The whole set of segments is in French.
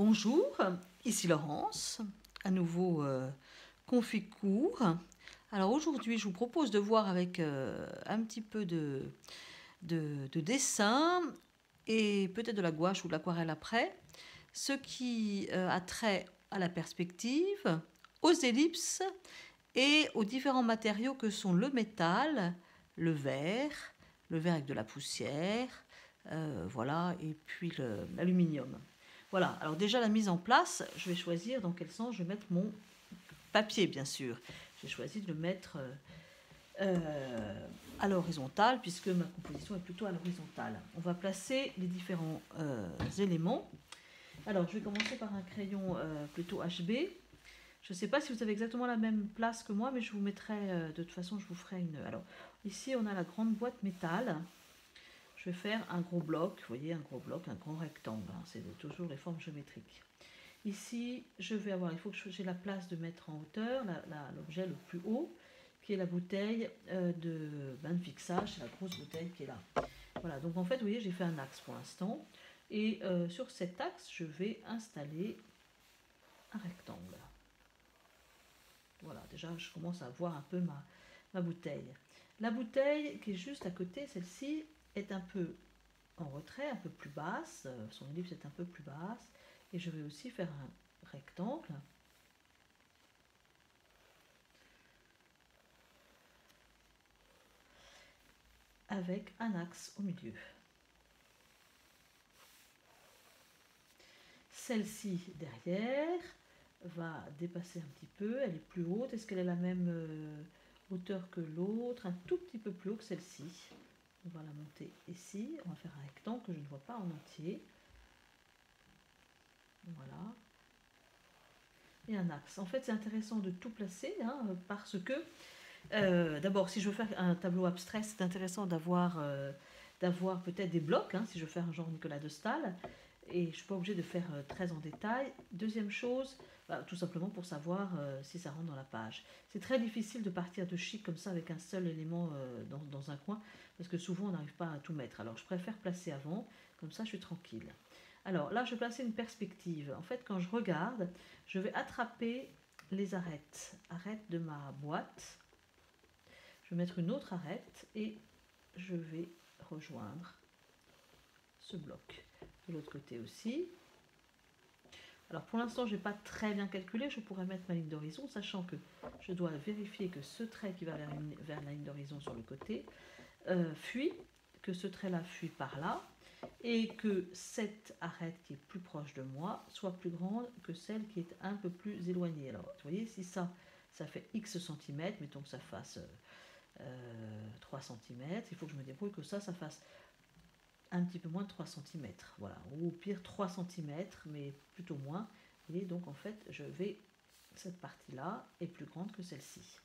Bonjour, ici Laurence, à nouveau Conficourt. Alors aujourd'hui, je vous propose de voir avec un petit peu de dessin et peut-être de la gouache ou de l'aquarelle après, ce qui a trait à la perspective, aux ellipses et aux différents matériaux que sont le métal, le verre avec de la poussière, voilà, et puis l'aluminium. Voilà, alors déjà la mise en place, je vais choisir dans quel sens je vais mettre mon papier, bien sûr. J'ai choisi de le mettre à l'horizontale, puisque ma composition est plutôt à l'horizontale. On va placer les différents éléments. Alors, je vais commencer par un crayon plutôt HB. Je ne sais pas si vous avez exactement la même place que moi, mais je vous mettrai, de toute façon, je vous ferai une... Alors, ici, on a la grande boîte métal. Je vais faire un gros bloc, vous voyez, un gros bloc, un grand rectangle. Hein, c'est toujours les formes géométriques. Ici, je vais avoir, il faut que j'ai la place de mettre en hauteur l'objet le plus haut, qui est la bouteille de bain de fixage, c'est la grosse bouteille qui est là. Voilà, donc en fait, vous voyez, j'ai fait un axe pour l'instant. Et sur cet axe, je vais installer un rectangle. Voilà, déjà, je commence à voir un peu ma bouteille. La bouteille qui est juste à côté, celle-ci, est un peu en retrait, un peu plus basse. Son ellipse est un peu plus basse. Et je vais aussi faire un rectangle. Avec un axe au milieu. Celle-ci derrière va dépasser un petit peu, elle est plus haute. Est-ce qu'elle est la même hauteur que l'autre? Un tout petit peu plus haut que celle-ci. On va la monter ici, on va faire un rectangle que je ne vois pas en entier. Voilà. Et un axe. En fait, c'est intéressant de tout placer parce que, d'abord, si je veux faire un tableau abstrait, c'est intéressant d'avoir peut-être des blocs, si je veux faire un genre Nicolas de Staël. Et je ne suis pas obligée de faire très en détail. Deuxième chose, tout simplement pour savoir si ça rentre dans la page. C'est très difficile de partir de chic comme ça avec un seul élément dans un coin, parce que souvent on n'arrive pas à tout mettre. Alors je préfère placer avant, comme ça je suis tranquille. Alors là je vais placer une perspective. En fait quand je regarde, je vais attraper les arêtes de ma boîte. Je vais mettre une autre arête et je vais rejoindre ce bloc. De l'autre côté aussi. Alors pour l'instant, je n'ai pas très bien calculé, je pourrais mettre ma ligne d'horizon, sachant que je dois vérifier que ce trait qui va vers la ligne d'horizon sur le côté fuit, que ce trait-là fuit par là, et que cette arête qui est plus proche de moi soit plus grande que celle qui est un peu plus éloignée. Alors vous voyez, si ça fait X centimètres, mettons que ça fasse 3 cm, il faut que je me débrouille que ça fasse un petit peu moins de 3 cm, voilà, ou au pire 3 cm, mais plutôt moins. Et donc en fait, cette partie-là est plus grande que celle-ci.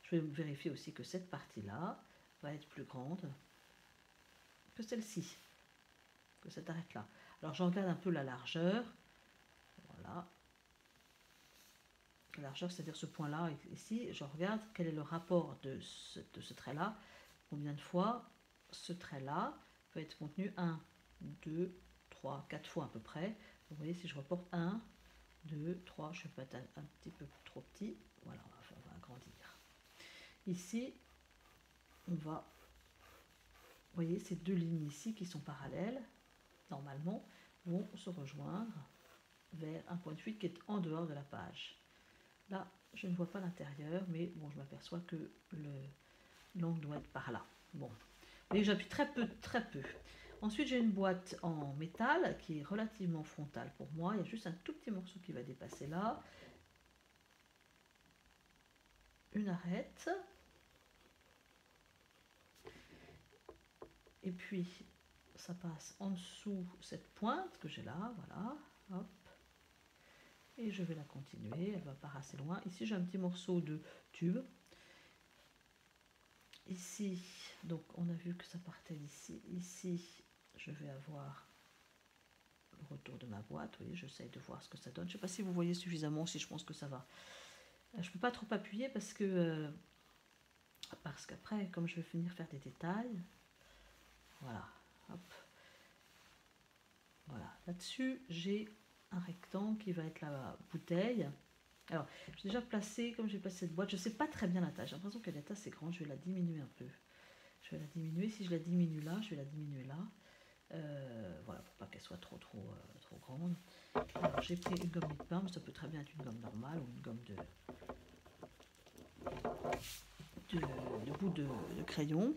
Je vais vérifier aussi que cette partie-là va être plus grande que celle-ci, que cette arête-là. Alors je regarde un peu la largeur, voilà. La largeur, c'est-à-dire ce point-là ici, je regarde quel est le rapport de ce trait-là, combien de fois ce trait-là peut être contenu 1, 2, 3, 4 fois à peu près. Vous voyez, si je reporte 1, 2, 3, je vais peut-être un petit peu trop petit. Voilà, on va agrandir. Ici, on va... Vous voyez, ces deux lignes ici qui sont parallèles, normalement, vont se rejoindre vers un point de fuite qui est en dehors de la page. Là, je ne vois pas l'intérieur, mais bon, je m'aperçois que l'angle doit être par là. Bon, et j'appuie très peu, très peu. Ensuite, j'ai une boîte en métal qui est relativement frontale pour moi. Il y a juste un tout petit morceau qui va dépasser là. Une arête. Et puis, ça passe en dessous cette pointe que j'ai là. Voilà. Hop. Et je vais la continuer. Elle va pas assez loin. Ici, j'ai un petit morceau de tube. Ici, donc on a vu que ça partait d'ici. Ici, je vais avoir le retour de ma boîte. Vous voyez, j'essaye de voir ce que ça donne. Je ne sais pas si vous voyez suffisamment, si je pense que ça va. Je ne peux pas trop appuyer parce qu'après, comme je vais venir faire des détails, voilà, hop, voilà. Là-dessus, j'ai un rectangle qui va être la bouteille. Alors, j'ai déjà placé, comme j'ai placé cette boîte, je ne sais pas très bien la taille. J'ai l'impression qu'elle est assez grande, je vais la diminuer un peu. Je vais la diminuer, si je la diminue là, je vais la diminuer là. Voilà, pour pas qu'elle soit trop grande. Alors, j'ai pris une gomme de pain, mais ça peut très bien être une gomme normale ou une gomme de bout de crayon.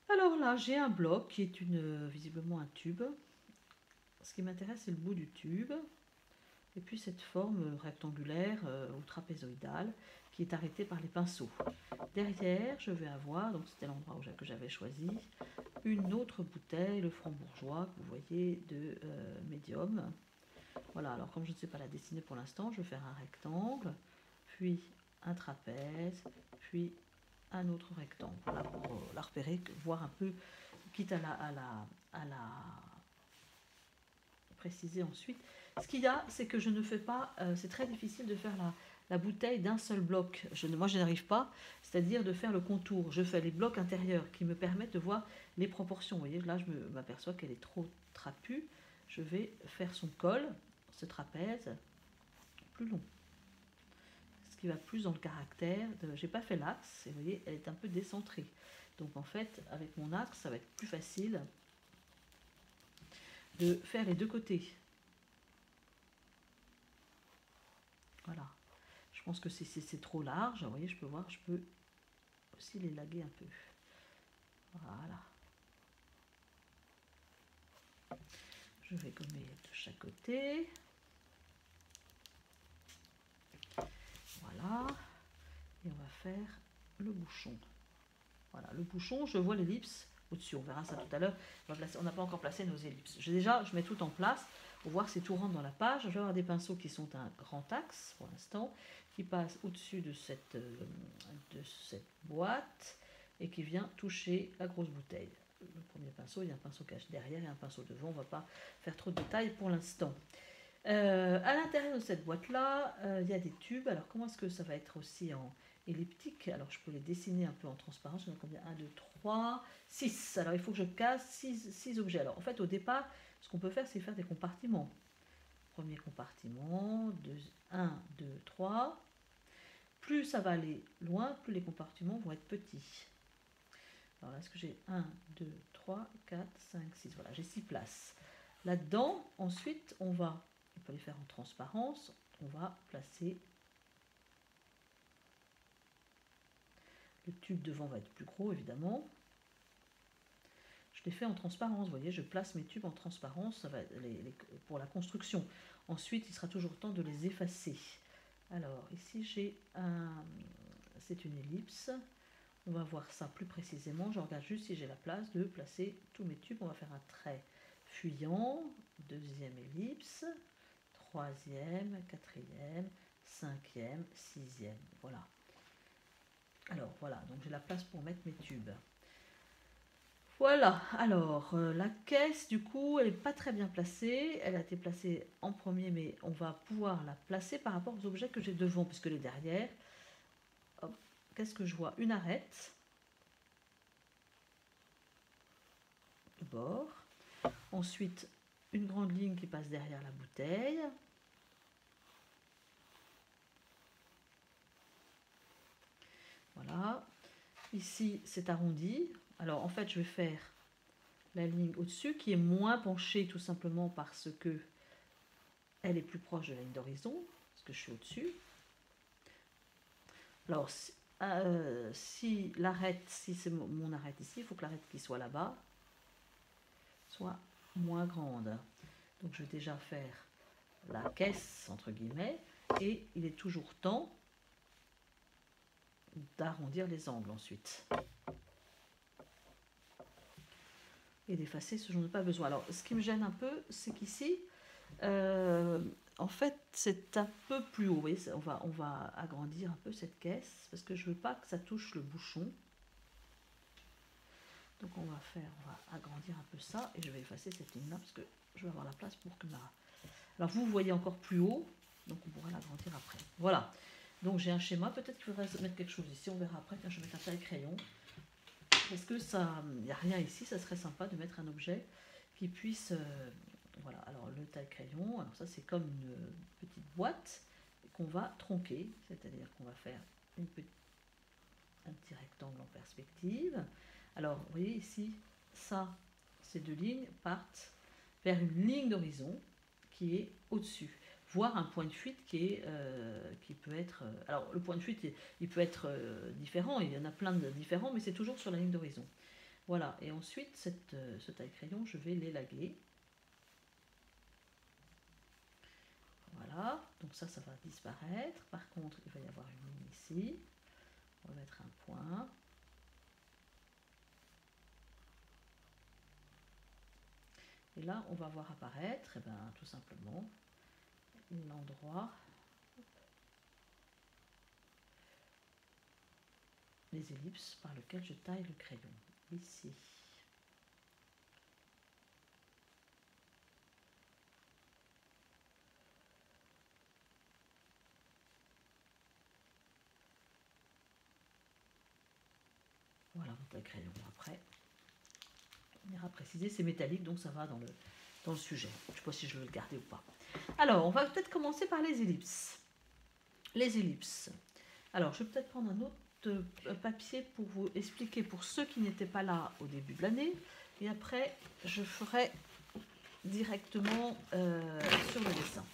Alors là, j'ai un bloc qui est visiblement un tube. Ce qui m'intéresse, c'est le bout du tube. Et puis cette forme rectangulaire ou trapézoïdale qui est arrêtée par les pinceaux. Derrière, je vais avoir, donc c'était l'endroit que j'avais choisi, une autre bouteille, le Franc-Bourgeois, que vous voyez, de médium. Voilà, alors comme je ne sais pas la dessiner pour l'instant, je vais faire un rectangle, puis un trapèze, puis un autre rectangle. Voilà, pour la repérer, voir un peu, quitte à la préciser ensuite. Ce qu'il y a, c'est que je ne fais pas, c'est très difficile de faire la bouteille d'un seul bloc. Moi, je n'arrive pas, c'est-à-dire de faire le contour. Je fais les blocs intérieurs qui me permettent de voir les proportions. Vous voyez, là, je m'aperçois qu'elle est trop trapue. Je vais faire son col, ce trapèze, plus long. Ce qui va plus dans le caractère. J'ai pas fait l'axe, et vous voyez, elle est un peu décentrée. Donc, en fait, avec mon axe, ça va être plus facile de faire les deux côtés. Voilà. Je pense que si c'est trop large, vous voyez, je peux voir, je peux aussi les laguer un peu. Voilà. Je vais gommer de chaque côté. Voilà. Et on va faire le bouchon. Voilà, le bouchon, je vois l'ellipse au-dessus. On verra ça tout à l'heure. On n'a pas encore placé nos ellipses. Je mets tout en place pour voir si tout rentre dans la page. Je vais avoir des pinceaux qui sont un grand axe pour l'instant, qui passent au-dessus de cette boîte et qui vient toucher la grosse bouteille. Le premier pinceau, il y a un pinceau caché derrière et un pinceau devant. On ne va pas faire trop de détails pour l'instant. À l'intérieur de cette boîte-là, il y a des tubes. Alors, comment est-ce que ça va être aussi en elliptique? Alors, je peux les dessiner un peu en transparence. J'en ai combien? 1, 2, 3, 6. Alors, il faut que je casse 6 objets. Alors, en fait, au départ, ce qu'on peut faire, c'est faire des compartiments. Premier compartiment, 1, 2, 3. Plus ça va aller loin, plus les compartiments vont être petits. Alors là, est-ce que j'ai 1, 2, 3, 4, 5, 6? Voilà, j'ai 6 places. Là-dedans, ensuite, on peut les faire en transparence. On va placer le tube devant, va être plus gros évidemment. Je les fais en transparence, vous voyez, je place mes tubes en transparence, ça va pour la construction. Ensuite, il sera toujours temps de les effacer. Alors ici j'ai c'est une ellipse. On va voir ça plus précisément. Je regarde juste si j'ai la place de placer tous mes tubes. On va faire un trait fuyant, deuxième ellipse, troisième, quatrième, cinquième, sixième. Voilà. Alors voilà, donc j'ai la place pour mettre mes tubes. Voilà, alors la caisse du coup elle n'est pas très bien placée, elle a été placée en premier mais on va pouvoir la placer par rapport aux objets que j'ai devant puisque les derrière. Qu'est-ce que je vois? Une arête de bord, ensuite une grande ligne qui passe derrière la bouteille. Voilà, ici c'est arrondi. Alors en fait je vais faire la ligne au-dessus qui est moins penchée tout simplement parce que elle est plus proche de la ligne d'horizon, parce que je suis au-dessus. Alors si l'arête, si c'est mon arête ici, il faut que l'arête qui soit là-bas soit moins grande. Donc je vais déjà faire la caisse entre guillemets et il est toujours temps d'arrondir les angles ensuite et d'effacer ce dont je n'ai pas besoin. Alors ce qui me gêne un peu, c'est qu'ici en fait c'est un peu plus haut. Vous voyez, on va agrandir un peu cette caisse parce que je veux pas que ça touche le bouchon. Donc on va agrandir un peu ça et je vais effacer cette ligne là parce que je vais avoir la place pour que alors vous voyez encore plus haut, donc on pourra l'agrandir après. Voilà, donc j'ai un schéma, peut-être qu'il faudrait mettre quelque chose ici, on verra après quand je vais mettre un taille crayon. Parce que ça, il n'y a rien ici, ça serait sympa de mettre un objet qui puisse, voilà, alors le taille-crayon. Alors ça, c'est comme une petite boîte qu'on va tronquer, c'est-à-dire qu'on va faire un petit rectangle en perspective. Alors, vous voyez ici, ça, ces deux lignes partent vers une ligne d'horizon qui est au-dessus, voire un point de fuite qui peut être... alors, le point de fuite, il peut être différent, il y en a plein de différents, mais c'est toujours sur la ligne d'horizon. Voilà, et ensuite, ce taille-crayon, je vais l'élaguer. Voilà, donc ça va disparaître. Par contre, il va y avoir une ligne ici. On va mettre un point. Et là, on va voir apparaître, tout simplement, l'endroit, les ellipses par lesquelles je taille le crayon. Ici. Voilà votre crayon. Après, on ira préciser, c'est métallique, donc ça va dans le sujet. Je ne sais pas si je vais le garder ou pas. Alors, on va peut-être commencer par les ellipses. Les ellipses. Alors, je vais peut-être prendre un autre papier pour vous expliquer, pour ceux qui n'étaient pas là au début de l'année. Et après, je ferai directement sur le dessin.